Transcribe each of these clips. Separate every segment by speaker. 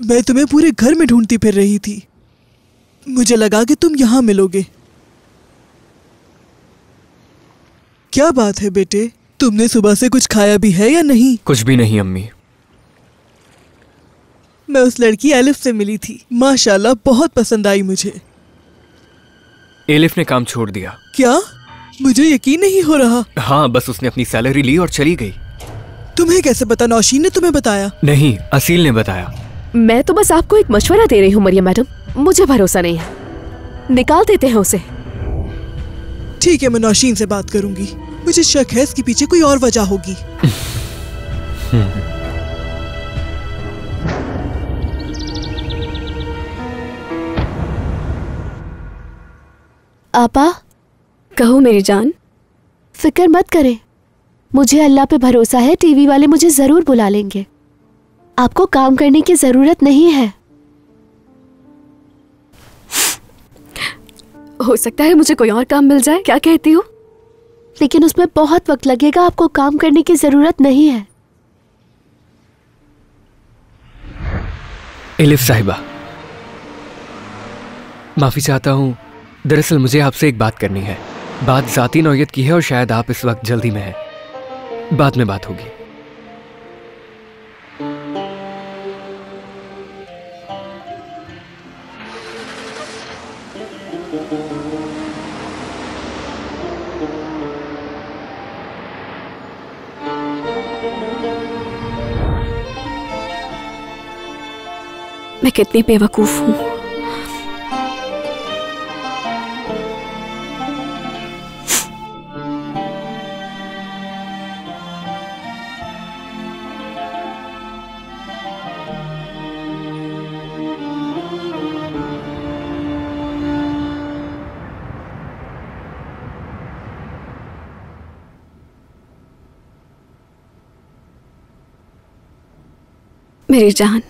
Speaker 1: मैं तुम्हें पूरे घर में ढूंढती फिर रही थी। मुझे लगा कि तुम यहाँ मिलोगे। क्या बात है बेटे, तुमने सुबह से कुछ खाया भी है या नहीं?
Speaker 2: कुछ भी नहीं अम्मी।
Speaker 1: मैं उस लड़की एलिफ से मिली थी, माशाल्लाह बहुत पसंद आई मुझे।
Speaker 2: एलिफ ने काम छोड़ दिया।
Speaker 1: क्या? मुझे यकीन नहीं हो रहा।
Speaker 2: हाँ, बस उसने अपनी सैलरी ली और चली गई।
Speaker 1: तुम्हें कैसे पता? नौशीन ने तुम्हें बताया?
Speaker 2: नहीं, असील ने बताया।
Speaker 3: मैं तो बस आपको एक मशवरा दे रही हूँ मरियम मैडम, मुझे भरोसा नहीं है, निकाल देते हैं उसे।
Speaker 1: ठीक है, मैं नौशीन से बात करूंगी। मुझे शक है इसके पीछे कोई और वजह होगी।
Speaker 3: आपा, कहो मेरी जान। फिक्र मत करें, मुझे अल्लाह पे भरोसा है, टीवी वाले मुझे जरूर बुला लेंगे। आपको काम करने की जरूरत नहीं है। हो सकता है मुझे कोई और काम मिल जाए, क्या कहती हो? लेकिन उसमें बहुत वक्त लगेगा, आपको काम करने की जरूरत नहीं है।
Speaker 2: एलिफ साहिबा, माफी चाहता हूँ। दरअसल मुझे आपसे एक बात करनी है। बात जाती नौयत की है और शायद आप इस वक्त जल्दी में हैं। बाद में बात होगी।
Speaker 3: मैं कितनी बेवकूफ हूँ। मेरी जान,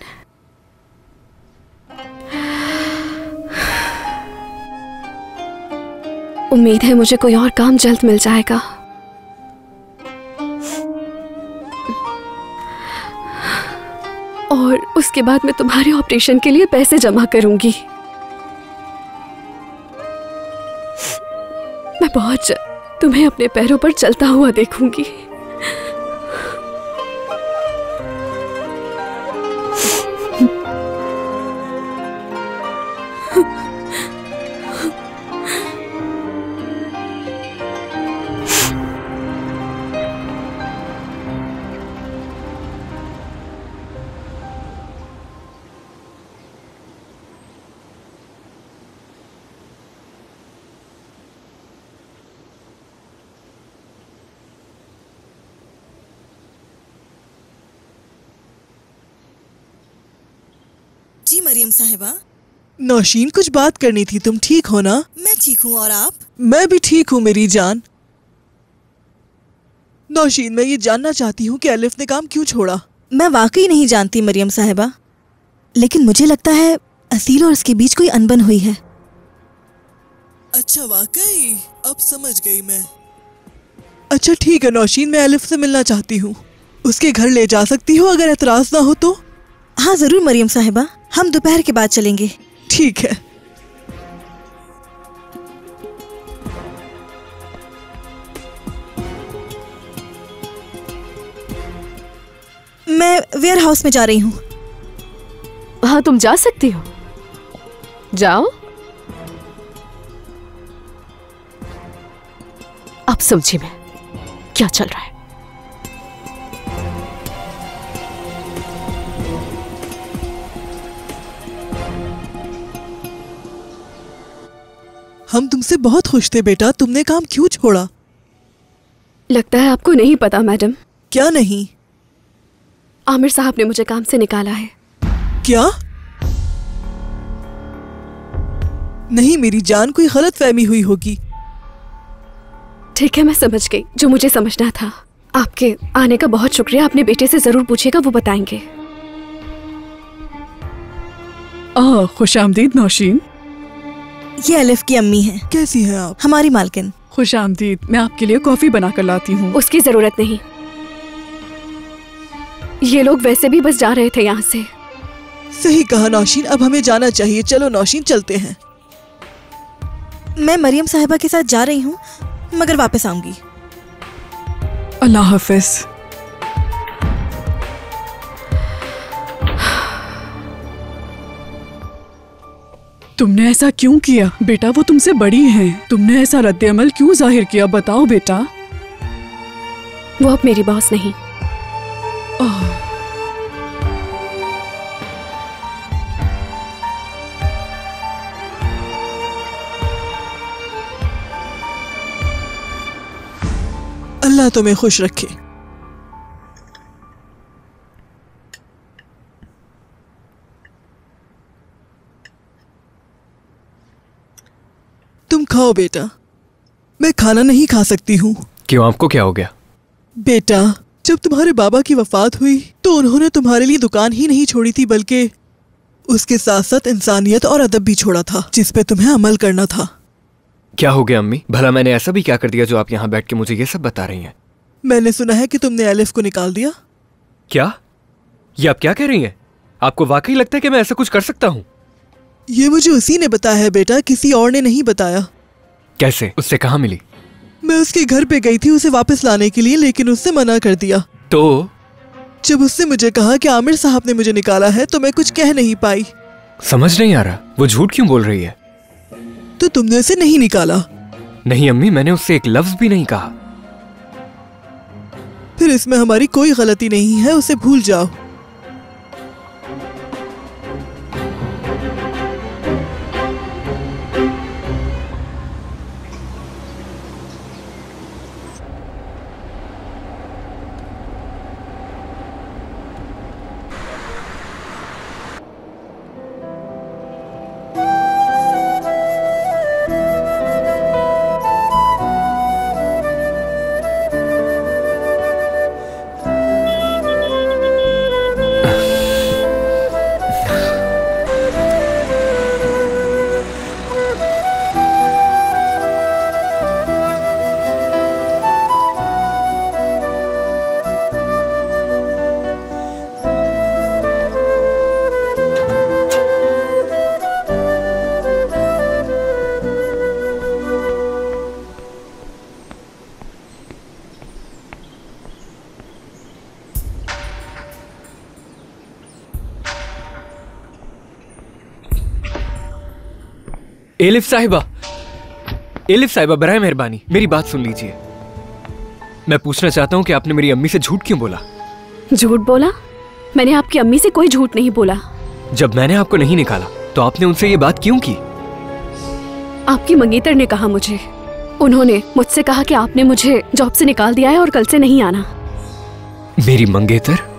Speaker 3: उम्मीद है मुझे कोई और काम जल्द मिल जाएगा। और उसके बाद मैं तुम्हारे ऑपरेशन के लिए पैसे जमा करूंगी। मैं बहुत जल्द तुम्हें अपने पैरों पर चलता हुआ देखूंगी।
Speaker 4: जी मरियम साहिबा।
Speaker 1: नौशीन, कुछ बात करनी थी। तुम ठीक हो ना?
Speaker 4: मैं ठीक हूँ, और आप?
Speaker 1: मैं भी ठीक हूँ मेरी जान। नौशीन, मैं ये जानना चाहती हूँ कि एलिफ ने काम क्यों छोड़ा।
Speaker 4: मैं वाकई नहीं जानती मरियम साहिबा, लेकिन मुझे लगता है असील और उसके बीच कोई अनबन हुई है।
Speaker 1: अच्छा, वाकई? अब समझ गई मैं। अच्छा ठीक है नौशीन, मैं एलिफ से मिलना चाहती हूँ। उसके घर ले जा सकती हो अगर एतराज ना हो तो?
Speaker 4: हाँ जरूर मरियम साहिबा, हम दोपहर के बाद चलेंगे।
Speaker 1: ठीक है।
Speaker 4: मैं वेयर हाउस में जा रही हूँ।
Speaker 3: हाँ, तुम जा सकती हो, जाओ। अब समझी मैं क्या चल रहा है।
Speaker 1: हम तुमसे बहुत खुश थे बेटा, तुमने काम क्यों छोड़ा?
Speaker 3: लगता है आपको नहीं पता मैडम।
Speaker 1: क्या नहीं?
Speaker 3: आमिर साहब ने मुझे काम से निकाला है।
Speaker 1: क्या? नहीं मेरी जान, कोई गलतफहमी हुई होगी।
Speaker 3: ठीक है, मैं समझ गई जो मुझे समझना था। आपके आने का बहुत शुक्रिया। अपने बेटे से जरूर पूछिएगा, वो बताएंगे।
Speaker 5: खुशामदीद नौशीन।
Speaker 4: ये एलिफ की अम्मी हैं।
Speaker 1: कैसी हैं आप?
Speaker 4: हमारी मालकिन।
Speaker 5: खुशामदीद, मैं आपके लिए कॉफी बना कर लाती हूँ।
Speaker 3: उसकी जरूरत नहीं, ये लोग वैसे भी बस जा रहे थे यहाँ से।
Speaker 1: सही कहा नौशीन, अब हमें जाना चाहिए। चलो नौशीन, चलते हैं।
Speaker 4: मैं मरियम साहिबा के साथ जा रही हूँ, मगर वापस आऊंगी।
Speaker 5: अल्लाह हाफिज। तुमने ऐसा क्यों किया बेटा? वो तुमसे बड़ी हैं। तुमने ऐसा रद्द-ए-अमल क्यों जाहिर किया? बताओ बेटा।
Speaker 3: वो अब मेरी बॉस नहीं।
Speaker 1: अल्लाह तुम्हें खुश रखे। तुम खाओ बेटा, मैं खाना नहीं खा सकती हूँ।
Speaker 2: क्यों, आपको क्या हो गया?
Speaker 1: बेटा, जब तुम्हारे बाबा की वफात हुई तो उन्होंने तुम्हारे लिए दुकान ही नहीं छोड़ी थी, बल्कि उसके साथ साथ इंसानियत और अदब भी छोड़ा था, जिस पे तुम्हें अमल करना था।
Speaker 2: क्या हो गया अम्मी? भला मैंने ऐसा भी क्या कर दिया जो आप यहाँ बैठ के मुझे ये सब बता रही हैं?
Speaker 1: मैंने सुना है कि तुमने एलिफ को निकाल दिया।
Speaker 2: क्या? ये आप क्या कह रही हैं? आपको वाकई लगता है कि मैं ऐसा कुछ कर सकता हूँ?
Speaker 1: ये मुझे उसी ने बताया है बेटा, किसी और ने नहीं बताया।
Speaker 2: कैसे? उससे कहाँ मिली?
Speaker 1: मैं उसके घर पे गई थी उसे वापस लाने के लिए, लेकिन उससे मना कर दिया।
Speaker 2: तो
Speaker 1: जब उससे मुझे कहा कि आमिर साहब ने मुझे निकाला है तो मैं कुछ कह नहीं पाई।
Speaker 2: समझ नहीं आ रहा, वो झूठ क्यों बोल रही है?
Speaker 1: तो तुमने उसे नहीं निकाला?
Speaker 2: नहीं अम्मी, मैंने उससे एक लफ्ज भी नहीं कहा।
Speaker 1: फिर इसमें हमारी कोई गलती नहीं है, उसे भूल जाओ।
Speaker 2: एलिफ साहिबा, बराए मेहरबानी मेरी बात सुन लीजिए। मैं पूछना चाहता हूँ कि आपने मेरी अम्मी से झूठ क्यों बोला?
Speaker 3: झूठ बोला? मैंने आपकी अम्मी से कोई झूठ नहीं बोला।
Speaker 2: जब मैंने आपको नहीं निकाला तो आपने उनसे ये बात क्यों की?
Speaker 3: आपकी मंगेतर ने कहा मुझे। उन्होंने मुझसे कहा कि आपने मुझे जॉब से निकाल दिया है और कल से नहीं आना।
Speaker 2: मेरी मंगेतर?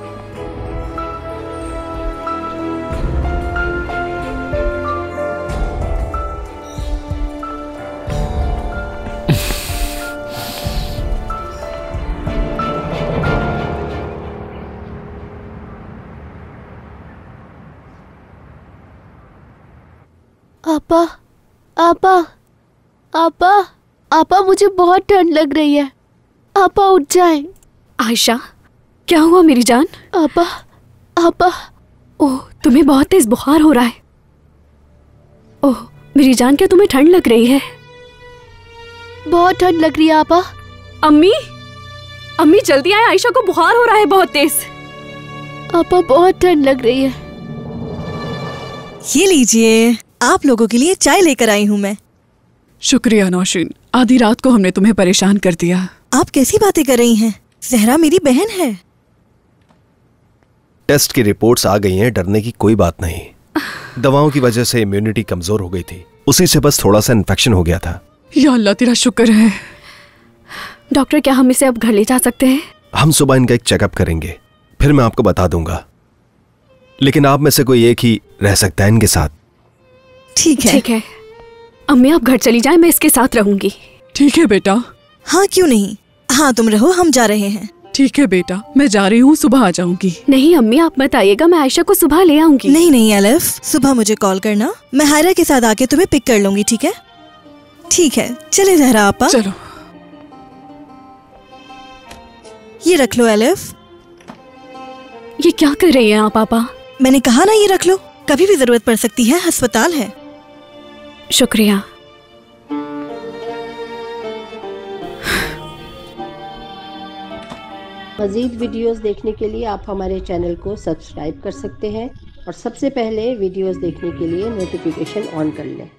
Speaker 3: आपा, आपा, आपा, आपा, मुझे बहुत ठंड लग रही है। आपा उठ जाएं। आयशा, क्या हुआ मेरी जान? आपा, आपा, ओह तुम्हें बहुत तेज बुखार हो रहा है। ओह मेरी जान, क्या तुम्हें ठंड लग रही है? बहुत ठंड लग रही है आपा। अम्मी, अम्मी जल्दी आए, आयशा को बुखार हो रहा है बहुत तेज। आपा बहुत ठंड लग रही है।
Speaker 4: ये लीजिए, आप लोगों के लिए चाय लेकर आई हूँ मैं।
Speaker 5: शुक्रिया नौशीन, आधी रात को हमने तुम्हें परेशान कर दिया।
Speaker 4: आप कैसी बातें कर रही हैं? जहरा मेरी बहन है।
Speaker 6: टेस्ट की रिपोर्ट्स आ गई हैं, डरने की कोई बात नहीं। दवाओं की वजह से इम्यूनिटी कमजोर हो गई थी, उसी से बस थोड़ा सा इन्फेक्शन हो गया था।
Speaker 5: या अल्लाह तेरा शुक्र है।
Speaker 3: डॉक्टर, क्या हम इसे अब घर ले जा सकते हैं?
Speaker 6: हम सुबह इनका एक चेकअप करेंगे, फिर मैं आपको बता दूंगा। लेकिन आप में से कोई एक ही रह सकता है इनके साथ।
Speaker 4: ठीक है।
Speaker 3: ठीक है अम्मी, आप घर चली जाएं, मैं इसके साथ रहूंगी।
Speaker 5: ठीक है बेटा।
Speaker 4: हाँ क्यों नहीं, हाँ तुम रहो, हम जा रहे हैं।
Speaker 5: ठीक है बेटा, मैं जा रही हूँ, सुबह आ जाऊंगी।
Speaker 3: नहीं अम्मी, आप मत आइएगा, मैं आयशा को सुबह ले आऊंगी।
Speaker 4: नहीं नहीं एलिफ, सुबह मुझे कॉल करना, मैं हायरा के साथ आके तुम्हें पिक कर लूंगी। ठीक है? ठीक है, चले जहरा आपा।
Speaker 5: चलो।
Speaker 4: ये रख लो एलिफ।
Speaker 3: ये क्या कर रही हैं आप पापा?
Speaker 4: मैंने कहा ना, ये रख लो, कभी भी जरूरत पड़ सकती है, अस्पताल है।
Speaker 3: शुक्रिया।
Speaker 7: मज़ीद वीडियोस देखने के लिए आप हमारे चैनल को सब्सक्राइब कर सकते हैं और सबसे पहले वीडियोस देखने के लिए नोटिफिकेशन ऑन कर लें।